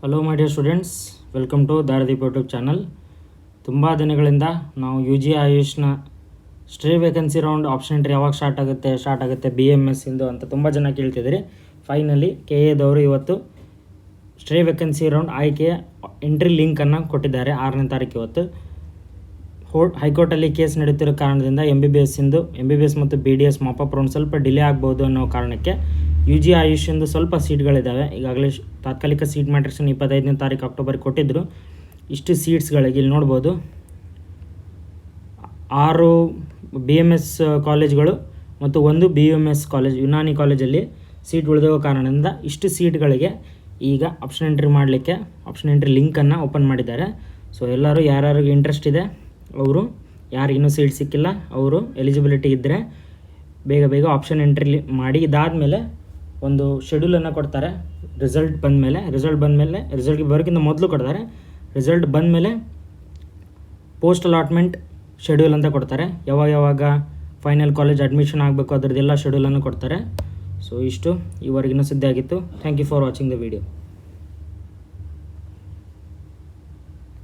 Hello my dear students, welcome to Dharadeep YouTube channel. ತುಂಬ ದಿನಗಳಿಂದ ನಾವು UG ಆಯುಷ್ನ stray vacancy round option entry ಯಾವಾಗ ಸ್ಟಾರ್ಟ್ ಆಗುತ್ತೆ BMS ಇಂದು ಅಂತ ತುಂಬ ಜನ ಕೇಳ್ತಿದ್ದೀರಿ. ಫೈನಲಿ KA ದವರು ಇವತ್ತು ಸ್ಟ್ರೇ ವೇಕೆನ್ಸಿ ರೌಂಡ್ ಆಯ್ಕೆಯ ಎಂಟ್ರಿ ಲಿಂಕನ್ನು ಕೊಟ್ಟಿದ್ದಾರೆ. 6ನೇ ತಾರೀಕು ಇವತ್ತು ಹೈಕೋರ್ಟಲ್ಲಿ ಕೇಸ್ ನಡೀತಿರೋ ಕಾರಣದಿಂದ MBBS ಮತ್ತು BDS ಮಾಪಪ್ ರೌಂಡ್ ಸ್ವಲ್ಪ ಡಿಲೇ ಆಗ್ಬೋದು ಅನ್ನೋ ಕಾರಣಕ್ಕೆ UG ಆಯುಷಿಂದು ಸ್ವಲ್ಪ ಸೀಟ್ಗಳಿದ್ದಾವೆ. ಈಗಾಗಲೇ ತಾತ್ಕಾಲಿಕ ಸೀಟ್ ಮ್ಯಾಟ್ರಿಕ್ಸನ್ನು 25ನೇ ತಾರೀಕು ಅಕ್ಟೋಬರ್ ಕೊಟ್ಟಿದ್ದರು. ಇಷ್ಟು ಸೀಟ್ಸ್ಗಳಿಗೆ ಇಲ್ಲಿ ನೋಡ್ಬೋದು 6 BMS ಕಾಲೇಜ್ಗಳು ಮತ್ತು 1 BUMS ಕಾಲೇಜ್ ಯುನಾನಿ ಕಾಲೇಜಲ್ಲಿ ಸೀಟ್ ಉಳಿದಿರೋ ಕಾರಣದಿಂದ ಇಷ್ಟು ಸೀಟ್ಗಳಿಗೆ ಈಗ ಆಪ್ಷನ್ ಎಂಟ್ರಿ ಮಾಡಲಿಕ್ಕೆ ಆಪ್ಷನ್ ಎಂಟ್ರಿ ಲಿಂಕನ್ನು ಓಪನ್ ಮಾಡಿದ್ದಾರೆ. ಸೊ ಎಲ್ಲರೂ ಯಾರ್ಯಾರಿಗೆ ಇಂಟ್ರೆಸ್ಟ್ ಇದೆ ಅವರು, ಯಾರಿಗಿನ್ನೂ ಸೀಟ್ ಸಿಕ್ಕಿಲ್ಲ ಅವರು ಎಲಿಜಿಬಿಲಿಟಿ ಇದ್ದರೆ ಬೇಗ ಆಪ್ಷನ್ ಎಂಟ್ರಿ ಮಾಡಿ. ಇದಾದಮೇಲೆ ಒಂದು ಶೆಡ್ಯೂಲನ್ನು ಕೊಡ್ತಾರೆ. ರಿಸಲ್ಟ್ ಬಂದಮೇಲೆ ರಿಸಲ್ಟ್ಗೆ ಬರೋಕ್ಕಿಂತ ಮೊದಲು ಕೊಡ್ತಾರೆ. ರಿಸಲ್ಟ್ ಬಂದಮೇಲೆ ಪೋಸ್ಟ್ ಅಲಾಟ್ಮೆಂಟ್ ಶೆಡ್ಯೂಲ್ ಅಂತ ಕೊಡ್ತಾರೆ. ಯಾವಾಗ ಫೈನಲ್ ಕಾಲೇಜ್ ಅಡ್ಮಿಷನ್ ಆಗಬೇಕು ಅದರದ್ದೆಲ್ಲ ಶೆಡ್ಯೂಲನ್ನು ಕೊಡ್ತಾರೆ. ಸೊ ಇಷ್ಟು ಈವರೆಗಿನ ಸುದ್ದಿ ಆಗಿತ್ತು. Thank you for watching the video.